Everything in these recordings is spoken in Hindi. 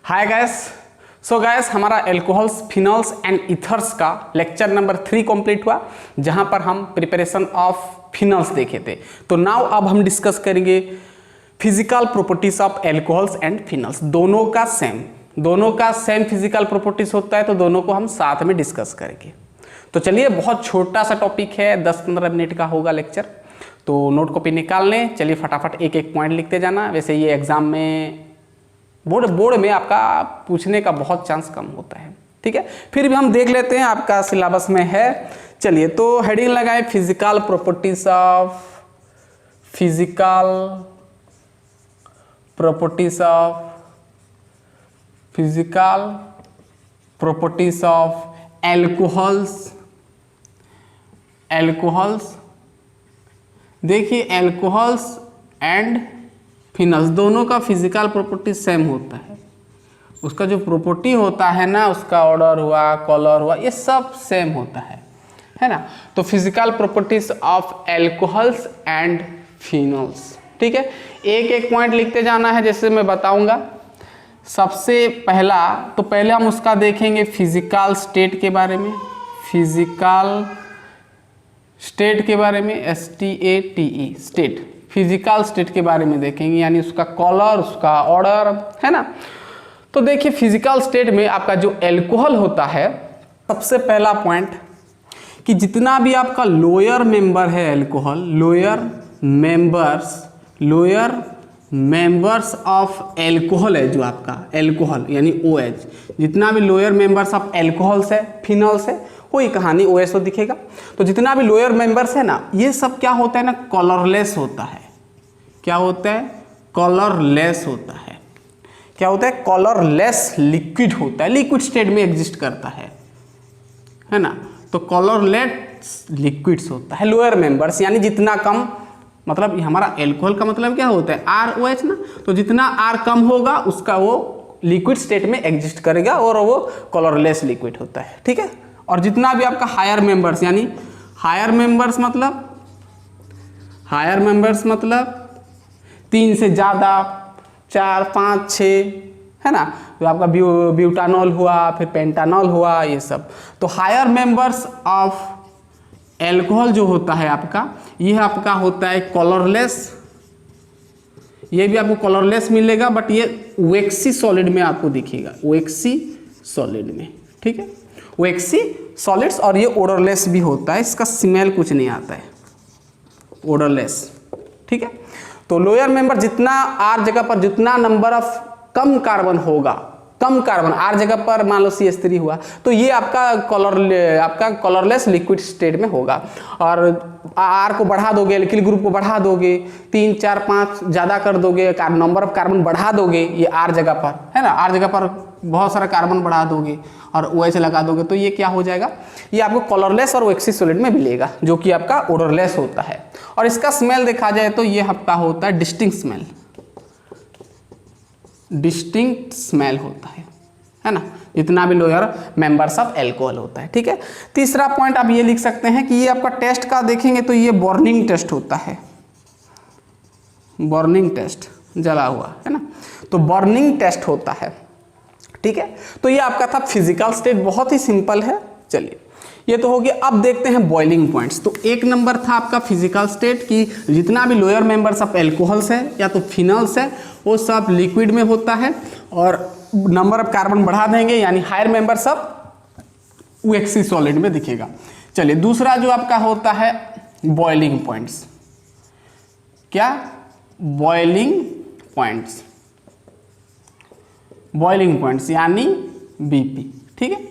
Hi guys. सो गाइस, हमारा एल्कोहल्स, फिनॉल्स एंड ईथर्स का लेक्चर नंबर 3 कंप्लीट हुआ, जहां पर हम प्रिपरेशन ऑफ फिनॉल्स देखे थे। तो नाउ अब हम डिस्कस करेंगे physical properties of alcohols and phenols. दोनों का सेम फिजिकल प्रॉपर्टीज होता है, तो दोनों को हम साथ में डिस्कस करेंगे। तो चलिए, बहुत छोटा सा टॉपिक है, 10-15 मिनट का होगा लेक्चर। तो नोट कॉपी निकाल लें। चलिए फटाफट एक एक पॉइंट लिखते जाना। वैसे ये एग्जाम में बोर्ड में आपका पूछने का बहुत चांस कम होता है, ठीक है। फिर भी हम देख लेते हैं, आपका सिलेबस में है। चलिए, तो हेडिंग लगाएं फिजिकल प्रॉपर्टीज ऑफ एल्कोहल्स। देखिए, एल्कोहल्स एंड फिनॉल्स दोनों का फिजिकल प्रॉपर्टी सेम होता है। उसका जो प्रॉपर्टी होता है ना, उसका ऑर्डर हुआ, कलर हुआ, ये सब सेम होता है ना। तो physical properties of alcohols and phenols, ठीक है। एक एक पॉइंट लिखते जाना है, जैसे मैं बताऊंगा। सबसे पहला, तो पहले हम उसका देखेंगे फिजिकल स्टेट के बारे में। फिजिकल स्टेट के बारे में, STATE, स्टेट, फिजिकल स्टेट के बारे में देखेंगे, यानी उसका कलर, उसका ऑर्डर, है ना। तो देखिए, फिजिकल स्टेट में आपका जो एल्कोहल होता है, सबसे पहला पॉइंट कि जितना भी आपका लोअर मेंबर है alcohol, lower members of alcohol है, जो आपका एल्कोहल यानी OH, जितना भी लोअर मेंबर्स ऑफ एल्कोहल्स है, फिनॉल्स है, कोई कहानी OH तो दिखेगा। तो जितना भी लोअर मेंबर्स है ना, ये सब क्या होता है ना, कलरलेस होता है। क्या होता है? कलरलेस होता है। क्या होता है? कलरलेस लिक्विड होता है, लिक्विड स्टेट में एग्जिस्ट करता है ना। तो कलरलेस लिक्विड्स होता है लोअर मेंबर्स, यानी जितना कम, मतलब हमारा एल्कोहल का मतलब क्या होता है, ROH ना। तो जितना R कम होगा, उसका वो लिक्विड स्टेट में एग्जिस्ट करेगा और वो कलरलेस लिक्विड होता है, ठीक है। और जितना भी आपका हायर मेंबर्स, यानी हायर मेंबर्स मतलब 3 से ज़्यादा, 4, 5, 6, है ना। तो आपका ब्यूटानॉल हुआ, फिर पेंटानॉल हुआ, ये सब। तो हायर मेंबर्स ऑफ एल्कोहल जो होता है आपका, यह आपका होता है कलरलेस। ये भी आपको कलरलेस मिलेगा, बट ये वैक्सी सॉलिड में आपको दिखेगा, वैक्सी सॉलिड में, ठीक है, वैक्सी सॉलिड्स। और ये ओडरलेस भी होता है, इसका स्मेल कुछ नहीं आता है, ओडरलेस, ठीक है। तो लोअर मेंबर जितना R जगह पर जितना नंबर ऑफ कम कार्बन होगा, कम कार्बन R जगह पर मान लो CH3 हुआ, तो ये आपका कलरलेस लिक्विड स्टेट में होगा। और R को बढ़ा दोगे, एल्किल ग्रुप को बढ़ा दोगे, 3, 4, 5 ज़्यादा कर दोगे, नंबर ऑफ कार्बन बढ़ा दोगे, ये R जगह पर, है ना, R जगह पर बहुत सारा कार्बन बढ़ा दोगे और OH लगा दोगे, तो ये क्या हो जाएगा, ये आपको कलरलेस और वैक्सी सॉलिड में मिलेगा, जो कि आपका ओडरलेस होता है। और इसका स्मेल देखा जाए तो ये आपका होता है डिस्टिंक्ट स्मेल होता है ना, जितना भी लोअर मेंबर्स ऑफ एल्कोहल होता है, ठीक है। तीसरा पॉइंट आप ये लिख सकते हैं कि ये आपका टेस्ट का देखेंगे तो ये बर्निंग टेस्ट होता है, बर्निंग टेस्ट, जला हुआ, है ना। तो बर्निंग टेस्ट होता है, ठीक है। तो ये आपका था फिजिकल स्टेट, बहुत ही सिंपल है। चलिए, ये तो हो गया। अब देखते हैं बॉइलिंग पॉइंट्स। तो एक नंबर था आपका फिजिकल स्टेट की जितना भी लोअर मेंबर्स ऑफ एल्कोहल्स है या तो फिनॉल्स है, वो सब लिक्विड में होता है और नंबर ऑफ कार्बन बढ़ा देंगे, यानी higher members of waxy solid में दिखेगा। चलिए, दूसरा जो आपका होता है बॉइलिंग पॉइंट्स। क्या? बॉइलिंग पॉइंट्स यानी BP, ठीक है।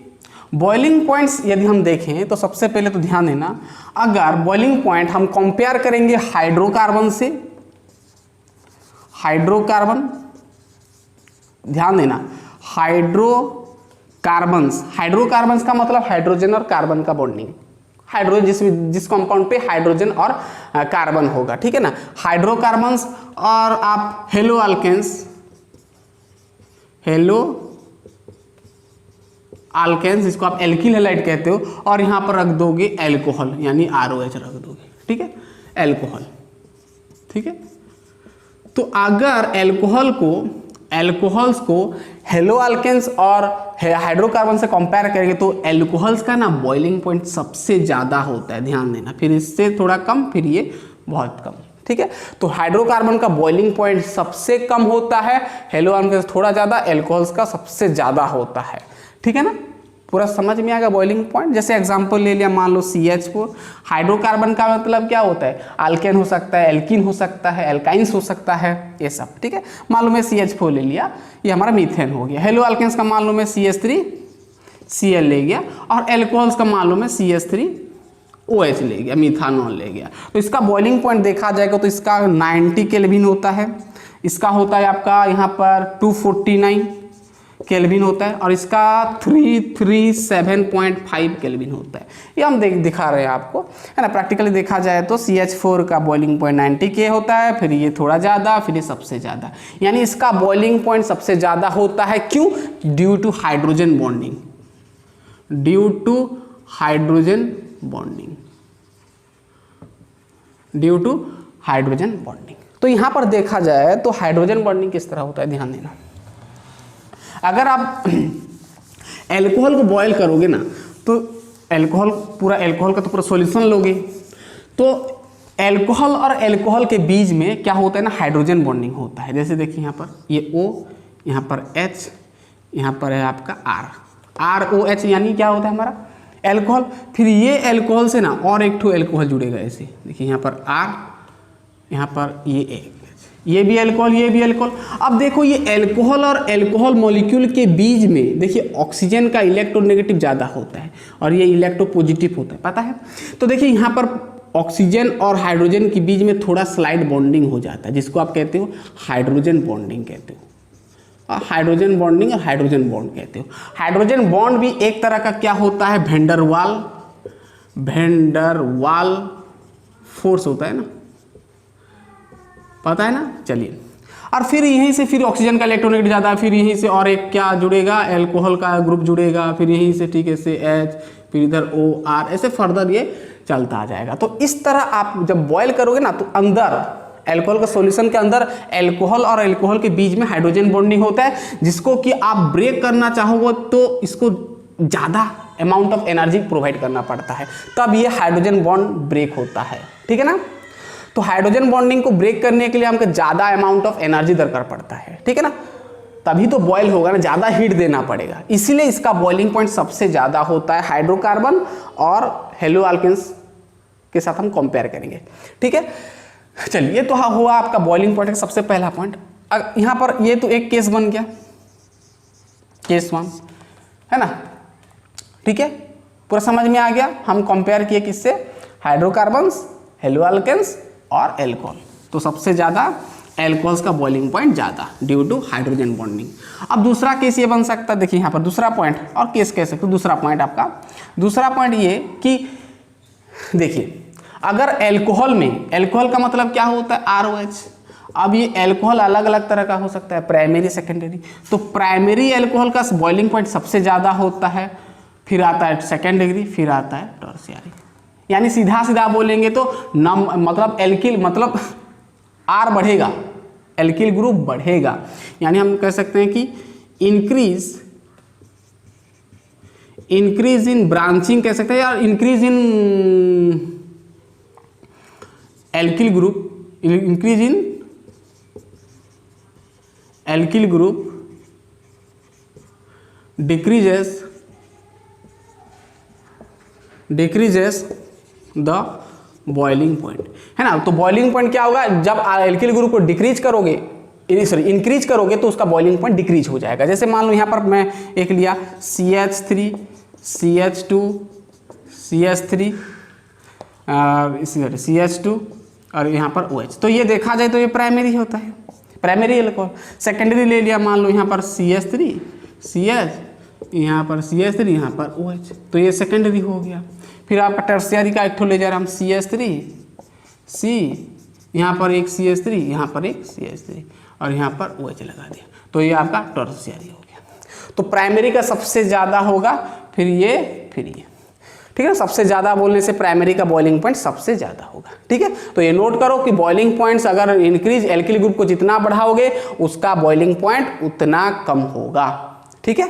बॉइलिंग पॉइंट्स यदि हम देखें तो सबसे पहले तो ध्यान देना, अगर बॉइलिंग पॉइंट हम कंपेयर करेंगे हाइड्रोकार्बन से, ध्यान देना, हाइड्रोकार्बन्स का मतलब हाइड्रोजन और कार्बन का बॉन्डिंग, हाइड्रोजन जिस कंपाउंड पे हाइड्रोजन और कार्बन होगा, ठीक है ना, हाइड्रोकार्बन्स। और आप हेलो अल्केन्स, जिसको आप एल्किल हैलाइड कहते हो, और यहाँ पर रख दोगे एल्कोहल, यानी ROH रख दोगे, ठीक है, एल्कोहल, ठीक है। तो अगर एल्कोहल्स को हेलो अल्केन्स और हाइड्रोकार्बन से कंपेयर करेंगे तो एल्कोहल्स का ना बॉइलिंग पॉइंट सबसे ज़्यादा होता है, ध्यान देना, फिर इससे थोड़ा कम, फिर ये बहुत कम, ठीक है। तो हाइड्रोकार्बन का बॉइलिंग पॉइंट सबसे कम होता है, हेलो अल्केन्स थोड़ा ज़्यादा, एल्कोहल्स का सबसे ज़्यादा होता है, ठीक है ना। पूरा समझ में आएगा बॉइलिंग पॉइंट। जैसे एग्जांपल ले लिया, मान लो CH4, हाइड्रोकार्बन का मतलब क्या होता है, अल्केन हो सकता है, एल्कीन हो सकता है, एल्काइंस हो सकता है, ये सब, ठीक है। मान लो मैं CH4 ले लिया, ये हमारा मीथेन हो गया। हेलो अल्केन्स का मान लो मैं CH3Cl ले गया, और एल्कोहल्स का मान लो मैं CH3OH ले गया, मिथानॉल ले गया। तो इसका बॉइलिंग पॉइंट देखा जाएगा तो इसका 90 केल्विन होता है, इसका होता है आपका यहाँ पर 249 केल्विन होता है, और इसका 337.5 केल्विन होता है। ये हम दिखा रहे हैं आपको, है ना। प्रैक्टिकली देखा जाए तो CH4 का बॉइलिंग पॉइंट 90 के होता है, फिर ये थोड़ा ज़्यादा, फिर ये सबसे ज़्यादा, यानी इसका बॉइलिंग पॉइंट सबसे ज़्यादा होता है। क्यों? Due to hydrogen bonding, due to hydrogen bonding, due to hydrogen bonding. तो यहाँ पर देखा जाए तो हाइड्रोजन बॉन्डिंग किस तरह होता है, ध्यान देना। अगर आप एल्कोहल को बॉयल करोगे ना, तो एल्कोहल का तो पूरा सॉल्यूशन लोगे, तो एल्कोहल और एल्कोहल के बीच में क्या होता है ना, हाइड्रोजन बॉन्डिंग होता है। जैसे देखिए यहाँ पर ये O, यहाँ पर H, यहाँ पर है आपका ROH, यानी क्या होता है हमारा एल्कोहल। फिर ये एल्कोहल से ना और एक ठो एल्कोहल जुड़ेगा, ऐसे देखिए यहाँ पर R, यहाँ पर ये भी अल्कोहल, ये भी अल्कोहल। अब देखो ये अल्कोहल और अल्कोहल मॉलिक्यूल के बीच में देखिए ऑक्सीजन का इलेक्ट्रोनेगेटिव ज़्यादा होता है और ये इलेक्ट्रोपॉजिटिव होता है, पता है। तो देखिए यहाँ पर ऑक्सीजन और हाइड्रोजन के बीच में थोड़ा स्लाइड बॉन्डिंग हो जाता है, जिसको आप कहते हो हाइड्रोजन बॉन्डिंग कहते हो, हाइड्रोजन बॉन्डिंग और हाइड्रोजन बॉन्ड कहते हो। हाइड्रोजन बॉन्ड भी एक तरह का क्या होता है, भेंडरवाल फोर्स होता है ना, पता है ना। चलिए, और फिर यहीं से फिर ऑक्सीजन का इलेक्ट्रोनेगेटिव ज़्यादा, फिर यहीं से और एक क्या जुड़ेगा, अल्कोहल का ग्रुप जुड़ेगा, फिर यहीं से ठीक है से H, फिर इधर OR, ऐसे फर्दर ये चलता आ जाएगा। तो इस तरह आप जब बॉयल करोगे ना, तो अंदर अल्कोहल का सॉल्यूशन के अंदर अल्कोहल और अल्कोहल के बीच में हाइड्रोजन बॉन्डिंग होता है, जिसको कि आप ब्रेक करना चाहोगे तो इसको ज़्यादा अमाउंट ऑफ एनर्जी प्रोवाइड करना पड़ता है, तब ये हाइड्रोजन बॉन्ड ब्रेक होता है, ठीक है ना। तो हाइड्रोजन बॉन्डिंग को ब्रेक करने के लिए हमको ज़्यादा अमाउंट ऑफ एनर्जी दरकार पड़ता है, ठीक है ना, तभी तो बॉयल होगा ना, ज़्यादा हीट देना पड़ेगा। इसीलिए इसका बॉइलिंग पॉइंट सबसे ज़्यादा होता है हाइड्रोकार्बन और हेलो अल्केन्स के साथ हम कंपेयर करेंगे, ठीक है। चलिए, ये तो हुआ आपका बॉइलिंग पॉइंट का सबसे पहला पॉइंट। यहाँ पर ये तो एक केस बन गया, केस 1, है ना, ठीक है, पूरा समझ में आ गया। हम कंपेयर किए किससे, हाइड्रोकार्बन्स, हेलो अल्केन्स और एल्कोहल। तो सबसे ज़्यादा एल्कोहल्स का बॉइलिंग पॉइंट ज़्यादा ड्यू टू हाइड्रोजन बॉन्डिंग। अब दूसरा केस ये बन सकता है, देखिए यहाँ पर दूसरा पॉइंट, और केस कह सकते हो दूसरा पॉइंट आपका। दूसरा पॉइंट ये कि देखिए, अगर एल्कोहल में, एल्कोहल का मतलब क्या होता है, ROH। अब ये एल्कोहल अलग अलग तरह का हो सकता है, प्राइमरी, सेकेंडरी। तो प्राइमरी एल्कोहल का बॉइलिंग पॉइंट सबसे ज़्यादा होता है, फिर आता है सेकेंड डिग्री, फिर आता है टर्शियरी। यानी सीधा सीधा बोलेंगे तो मतलब एल्किल मतलब R बढ़ेगा, एल्किल ग्रुप बढ़ेगा, यानी हम कह सकते हैं कि इंक्रीज इन ब्रांचिंग कह सकते हैं, या increase in alkyl group, increase in alkyl group decreases the boiling point, है ना। तो बॉइलिंग पॉइंट क्या होगा, जब एल्किल ग्रुप को डिक्रीज करोगे, इंक्रीज करोगे तो उसका बॉइलिंग पॉइंट डिक्रीज हो जाएगा। जैसे मान लो यहाँ पर मैं एक लिया CH3, CH2, CH3, इसी तरह CH2 और यहाँ पर OH। तो ये देखा जाए तो ये प्राइमरी होता है, प्राइमरी एल्कोहल। सेकेंडरी ले लिया, मान लो यहाँ पर CH3, CH, यहाँ पर CH3, यहाँ पर OH, तो ये सेकेंडरी हो गया। फिर आपका टर्शियरी का एक ठो ले जा रहे हम, CH3, C, यहाँ पर एक CH3, यहाँ पर एक CH3 और यहाँ पर OH लगा दिया, तो ये आपका टर्शियरी हो गया। तो प्राइमरी का सबसे ज़्यादा होगा, फिर ये, ठीक है। सबसे ज़्यादा बोलने से प्राइमरी का बॉइलिंग पॉइंट सबसे ज़्यादा होगा, ठीक है। तो ये नोट करो कि बॉइलिंग पॉइंट्स अगर इंक्रीज एल्किल ग्रुप को जितना बढ़ाओगे उसका बॉइलिंग पॉइंट उतना कम होगा, ठीक है।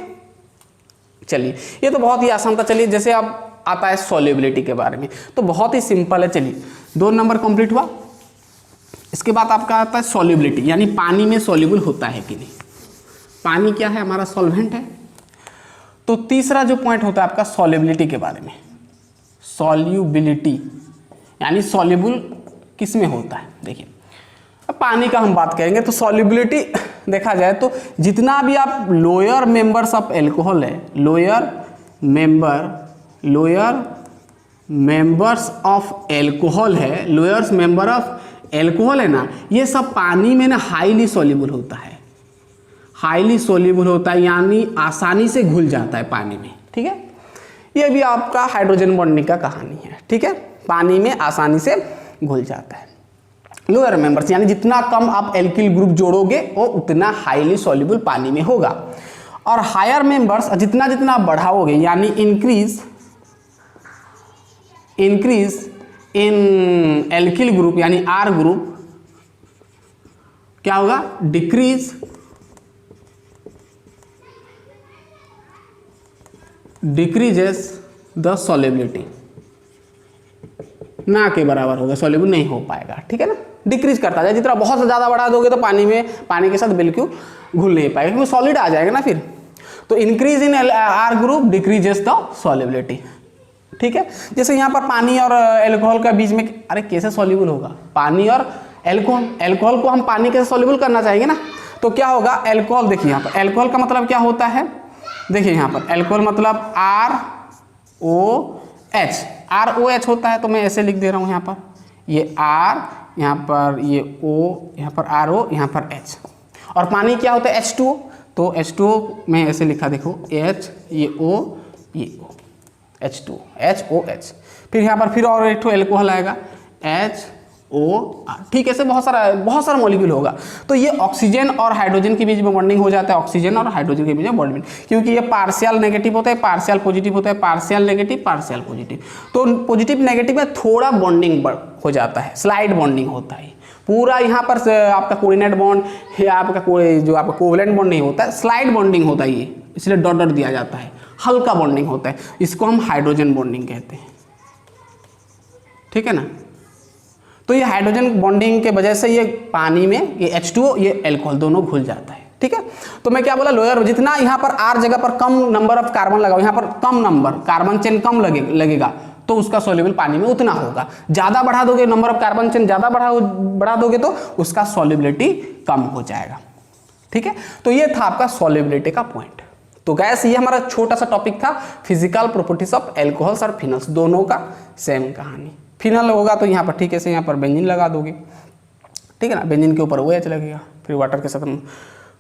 चलिए ये तो बहुत ही आसान था। चलिए जैसे अब आता है सॉल्युबिलिटी के बारे में, तो बहुत ही सिंपल है। चलिए 2 नंबर कंप्लीट हुआ। इसके बाद आपका आता है सॉल्युबिलिटी, यानी पानी में सॉल्युबल होता है कि नहीं। पानी क्या है, हमारा सॉल्वेंट है। तो तीसरा जो पॉइंट होता है आपका सॉल्युबिलिटी के बारे में, सॉल्युबिलिटी यानी सॉल्युबल किस में होता है। देखिए अब पानी का हम बात करेंगे तो सॉल्युबिलिटी देखा जाए तो जितना भी आप लोअर मेंबर्स ऑफ एल्कोहल है, लोअर मेंबर्स ऑफ एल्कोहल है, लोअर्स मेंबर ऑफ एल्कोहल है ना, ये सब पानी में ना हाईली सॉल्युबल होता है, हाईली सॉल्युबल होता है, यानी आसानी से घुल जाता है पानी में, ठीक है। ये भी आपका हाइड्रोजन बॉन्डिंग का कहानी है, ठीक है। पानी में आसानी से घुल जाता है। लोअर मेंबर्स यानी जितना कम आप एल्किल ग्रुप जोड़ोगे वो उतना हाईली सॉल्युबल पानी में होगा। और हायर मेंबर्स जितना जितना आप बढ़ाओगे यानी इंक्रीज इन एल्किल ग्रुप यानी आर ग्रुप, क्या होगा, डिक्रीजेस द सॉल्युबिलिटी, ना के बराबर होगा, सॉल्युबल नहीं हो पाएगा, ठीक है ना। डिक्रीज करता जाए, जितना बहुत ज़्यादा बढ़ा दोगे तो पानी के साथ बिल्कुल घुल नहीं पाएगा क्योंकि सॉलिड आ जाएगा ना फिर। तो increase in are group decreases the solubility, ठीक है। जैसे यहाँ पर पानी और एल्कोहल का बीच में, अरे कैसे सॉल्युबल होगा, पानी और एल्कोहल को हम पानी के सॉल्युबल करना चाहेंगे ना, तो क्या होगा, एल्कोहल देखिए यहाँ पर एल्कोहल का मतलब क्या होता है, देखिए यहाँ पर एल्कोहल मतलब ROH होता है। तो मैं ऐसे लिख दे रहा हूँ यहाँ पर, ये R, यहाँ पर ये O, यहाँ पर RO, यहाँ पर H। और पानी क्या होता है, H2O। तो H2O मैं ऐसे लिखा, देखो H, ये O, ये O, H2O, HOH। फिर यहाँ पर फिर और एक ठो एल्कोहल आएगा, HOR, ठीक है। ऐसे बहुत सारा मॉलिक्यूल होगा। तो ये ऑक्सीजन और हाइड्रोजन के बीच में बॉन्डिंग हो जाता है, ऑक्सीजन और हाइड्रोजन के बीच में बॉन्डिंग, क्योंकि ये पार्शियल नेगेटिव होता है, पार्शियल पॉजिटिव होता है, पार्शियल नेगेटिव, पार्शियल पॉजिटिव। तो पॉजिटिव नेगेटिव में थोड़ा बॉन्डिंग हो जाता है, स्लाइड बॉन्डिंग होता है। पूरा यहाँ पर आपका कोऑर्डिनेट बॉन्ड या आपका जो आपका कोवलेंट बॉन्ड नहीं होता है, स्लाइड बॉन्डिंग होता है ये, इसलिए डॉट डॉट दिया जाता है, हल्का बॉन्डिंग होता है। इसको हम हाइड्रोजन बॉन्डिंग कहते हैं, ठीक है ना। तो ये हाइड्रोजन बॉन्डिंग के वजह से ये पानी में ये H2O, ये एल्कोहल दोनों घुल जाता है, ठीक है। तो मैं क्या बोला, लोअर जितना यहाँ पर R जगह पर कम नंबर ऑफ कार्बन लगाओ, यहाँ पर कम नंबर कार्बन चेन कम लगेगा तो उसका सॉल्युबल पानी में उतना होगा। ज़्यादा बढ़ा दोगे, नंबर ऑफ कार्बन चेन ज़्यादा बढ़ा दोगे तो उसका सॉल्युबिलिटी कम हो जाएगा, ठीक है। तो ये था आपका सॉल्युबिलिटी का पॉइंट। तो गैस ये हमारा छोटा सा टॉपिक था, फिजिकल प्रॉपर्टीज ऑफ एल्कोहल्स और फिनल्स, दोनों का सेम कहानी। फिनल होगा तो यहाँ पर ठीक है से यहाँ पर बेंजीन लगा दोगे, ठीक है ना, बेंजीन के ऊपर OH लगेगा, फिर वाटर के साथ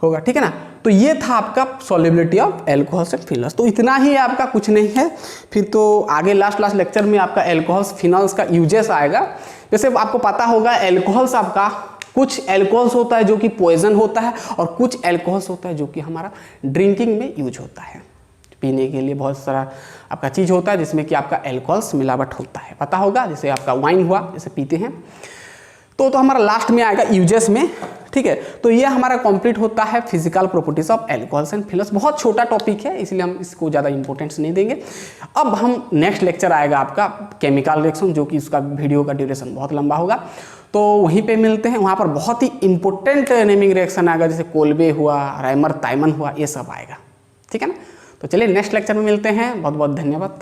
होगा, ठीक है ना। तो ये था आपका सॉल्युबिलिटी ऑफ एल्कोहल्स एंड फिनल्स। तो इतना ही है आपका, कुछ नहीं है। फिर तो आगे लास्ट लेक्चर में आपका एल्कोहल्स फिनल्स का यूजेस आएगा। जैसे आपको पता होगा एल्कोहल्स आपका, कुछ एल्कोहल्स होता है जो कि पॉइजन होता है और कुछ एल्कोहल्स होता है जो कि हमारा ड्रिंकिंग में यूज होता है, पीने के लिए बहुत सारा आपका चीज़ होता है जिसमें कि आपका एल्कोहल्स मिलावट होता है, पता होगा। जैसे आपका वाइन हुआ, जैसे पीते हैं, तो हमारा लास्ट में आएगा यूजेस में, ठीक है। तो ये हमारा कंप्लीट होता है physical properties of alcohols and phenols. बहुत छोटा टॉपिक है इसलिए हम इसको ज़्यादा इंपॉर्टेंस नहीं देंगे। अब हम नेक्स्ट लेक्चर आएगा आपका केमिकल रिएक्शन, जो कि उसका वीडियो का ड्यूरेशन बहुत लंबा होगा, तो वहीं पे मिलते हैं। वहाँ पर बहुत ही इंपॉर्टेंट नेमिंग रिएक्शन आएगा, जैसे कोल्बे हुआ, राइमर ताइमन हुआ, ये सब आएगा, ठीक है ना। तो चलिए नेक्स्ट लेक्चर में मिलते हैं। बहुत बहुत धन्यवाद।